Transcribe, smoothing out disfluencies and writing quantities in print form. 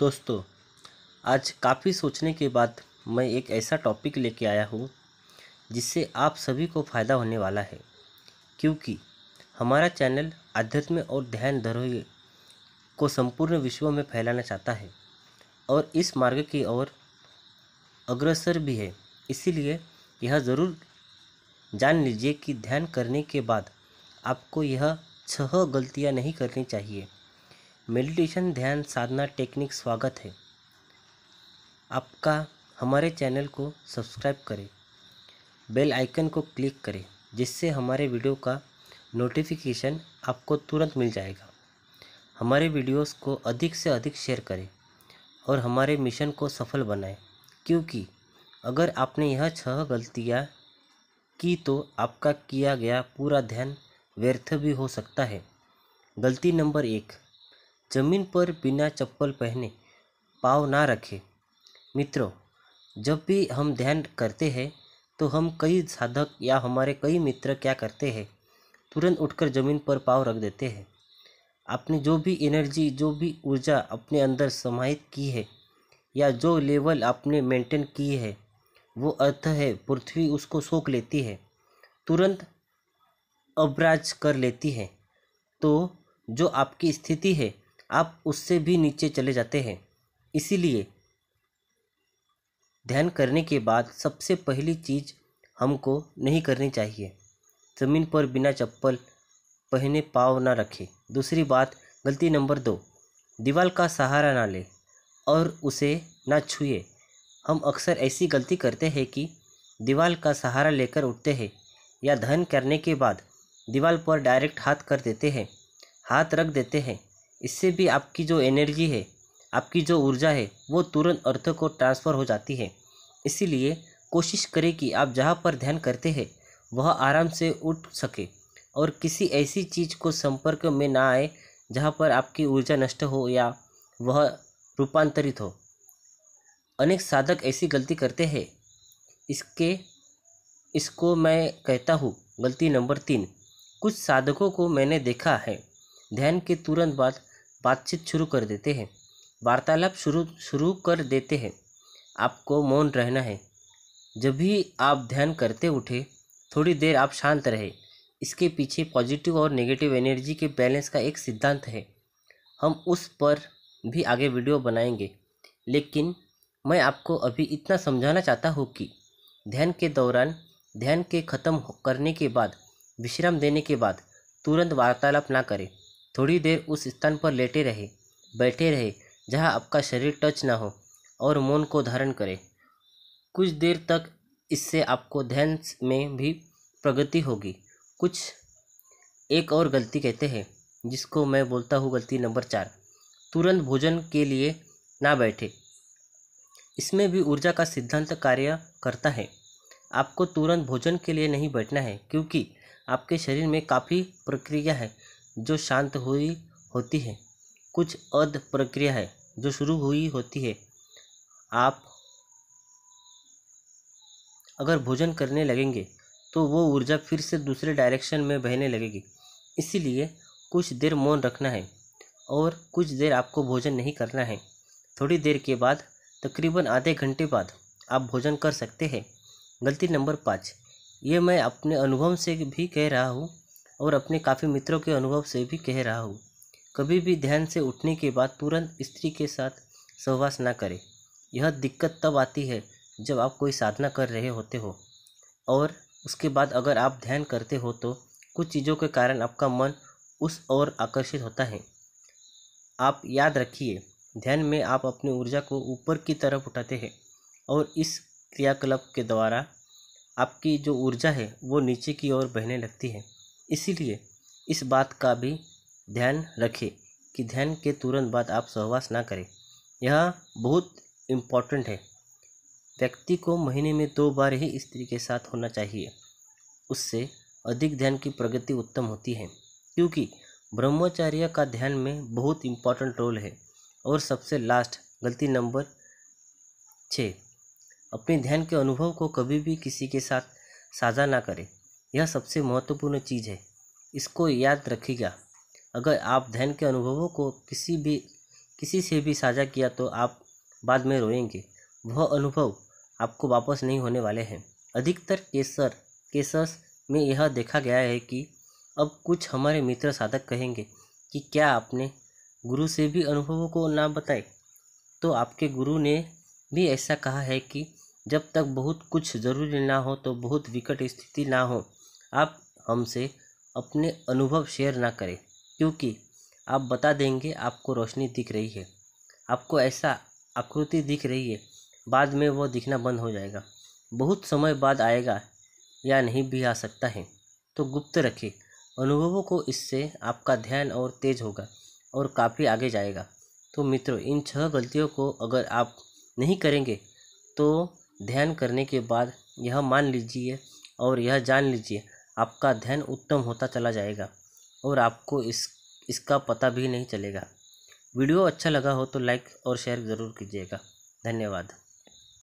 दोस्तों, आज काफ़ी सोचने के बाद मैं एक ऐसा टॉपिक लेके आया हूँ जिससे आप सभी को फ़ायदा होने वाला है। क्योंकि हमारा चैनल आध्यात्म और ध्यान धरोहर को संपूर्ण विश्व में फैलाना चाहता है और इस मार्ग की ओर अग्रसर भी है। इसीलिए यह ज़रूर जान लीजिए कि ध्यान करने के बाद आपको यह 6 गलतियाँ नहीं करनी चाहिए। मेडिटेशन ध्यान साधना टेक्निक स्वागत है आपका। हमारे चैनल को सब्सक्राइब करें, बेल आइकन को क्लिक करें जिससे हमारे वीडियो का नोटिफिकेशन आपको तुरंत मिल जाएगा। हमारे वीडियोस को अधिक से अधिक शेयर करें और हमारे मिशन को सफल बनाएं। क्योंकि अगर आपने यह 6 गलतियाँ की तो आपका किया गया पूरा ध्यान व्यर्थ भी हो सकता है। गलती नंबर 1, ज़मीन पर बिना चप्पल पहने पाँव ना रखें। मित्रों, जब भी हम ध्यान करते हैं तो हम कई साधक या हमारे कई मित्र क्या करते हैं, तुरंत उठकर ज़मीन पर पाँव रख देते हैं। आपने जो भी एनर्जी, जो भी ऊर्जा अपने अंदर समाहित की है या जो लेवल आपने मेंटेन की है, वो अर्थ है पृथ्वी उसको सोख लेती है, तुरंत अब्राज कर लेती है। तो जो आपकी स्थिति है, आप उससे भी नीचे चले जाते हैं। इसीलिए ध्यान करने के बाद सबसे पहली चीज़ हमको नहीं करनी चाहिए, ज़मीन पर बिना चप्पल पहने पाँव ना रखें। दूसरी बात, गलती नंबर 2, दीवार का सहारा ना ले और उसे ना छुए। हम अक्सर ऐसी गलती करते हैं कि दीवार का सहारा लेकर उठते हैं या ध्यान करने के बाद दीवार पर डायरेक्ट हाथ कर देते हैं, हाथ रख देते हैं। इससे भी आपकी जो एनर्जी है, आपकी जो ऊर्जा है, वो तुरंत अर्थ को ट्रांसफ़र हो जाती है। इसीलिए कोशिश करें कि आप जहाँ पर ध्यान करते हैं वह आराम से उठ सके और किसी ऐसी चीज़ को संपर्क में ना आए जहाँ पर आपकी ऊर्जा नष्ट हो या वह रूपांतरित हो। अनेक साधक ऐसी गलती करते हैं। इसको मैं कहता हूँ गलती नंबर 3। कुछ साधकों को मैंने देखा है, ध्यान के तुरंत बाद बातचीत शुरू कर देते हैं, वार्तालाप शुरू कर देते हैं। आपको मौन रहना है। जब भी आप ध्यान करते उठे, थोड़ी देर आप शांत रहे। इसके पीछे पॉजिटिव और नेगेटिव एनर्जी के बैलेंस का एक सिद्धांत है। हम उस पर भी आगे वीडियो बनाएंगे, लेकिन मैं आपको अभी इतना समझाना चाहता हूँ कि ध्यान के दौरान, ध्यान के ख़त्म करने के बाद, विश्राम देने के बाद तुरंत वार्तालाप ना करें। थोड़ी देर उस स्थान पर लेटे रहे, बैठे रहे जहाँ आपका शरीर टच ना हो और मौन को धारण करें कुछ देर तक। इससे आपको ध्यान में भी प्रगति होगी। एक और गलती कहते हैं जिसको मैं बोलता हूँ गलती नंबर 4, तुरंत भोजन के लिए ना बैठे। इसमें भी ऊर्जा का सिद्धांत कार्य करता है। आपको तुरंत भोजन के लिए नहीं बैठना है, क्योंकि आपके शरीर में काफ़ी प्रक्रिया है जो शांत हुई होती है, कुछ अर्ध प्रक्रिया है जो शुरू हुई होती है। आप अगर भोजन करने लगेंगे तो वो ऊर्जा फिर से दूसरे डायरेक्शन में बहने लगेगी। इसीलिए कुछ देर मौन रखना है और कुछ देर आपको भोजन नहीं करना है। थोड़ी देर के बाद, तकरीबन आधे घंटे बाद आप भोजन कर सकते हैं। गलती नंबर 5, ये मैं अपने अनुभव से भी कह रहा हूँ और अपने काफ़ी मित्रों के अनुभव से भी कह रहा हूँ। कभी भी ध्यान से उठने के बाद तुरंत स्त्री के साथ सहवास ना करें। यह दिक्कत तब आती है जब आप कोई साधना कर रहे होते हो और उसके बाद अगर आप ध्यान करते हो तो कुछ चीज़ों के कारण आपका मन उस ओर आकर्षित होता है। आप याद रखिए, ध्यान में आप अपनी ऊर्जा को ऊपर की तरफ उठाते हैं और इस क्रियाकलाप के द्वारा आपकी जो ऊर्जा है वो नीचे की ओर बहने लगती है। इसीलिए इस बात का भी ध्यान रखें कि ध्यान के तुरंत बाद आप सहवास ना करें। यह बहुत इम्पोर्टेंट है। व्यक्ति को महीने में 2 बार ही स्त्री के साथ होना चाहिए। उससे अधिक ध्यान की प्रगति उत्तम होती है, क्योंकि ब्रह्मचर्य का ध्यान में बहुत इम्पोर्टेंट रोल है। और सबसे लास्ट, गलती नंबर 6, अपने ध्यान के अनुभव को कभी भी किसी के साथ साझा ना करें। यह सबसे महत्वपूर्ण चीज़ है। इसको याद रखिएगा। अगर आप ध्यान के अनुभवों को किसी किसी से भी साझा किया तो आप बाद में रोएंगे। वह अनुभव आपको वापस नहीं होने वाले हैं। अधिकतर केसेस में यह देखा गया है कि अब कुछ हमारे मित्र साधक कहेंगे कि क्या आपने गुरु से भी अनुभवों को ना बताए? तो आपके गुरु ने भी ऐसा कहा है कि जब तक बहुत कुछ ज़रूरी ना हो तो बहुत विकट स्थिति ना हो, आप हमसे अपने अनुभव शेयर ना करें, क्योंकि आप बता देंगे आपको रोशनी दिख रही है, आपको ऐसा आकृति दिख रही है, बाद में वो दिखना बंद हो जाएगा, बहुत समय बाद आएगा या नहीं भी आ सकता है। तो गुप्त रखें अनुभवों को, इससे आपका ध्यान और तेज होगा और काफ़ी आगे जाएगा। तो मित्रों, इन 6 गलतियों को अगर आप नहीं करेंगे तो ध्यान करने के बाद यह मान लीजिए और यह जान लीजिए आपका ध्यान उत्तम होता चला जाएगा और आपको इसका पता भी नहीं चलेगा। वीडियो अच्छा लगा हो तो लाइक और शेयर ज़रूर कीजिएगा। धन्यवाद।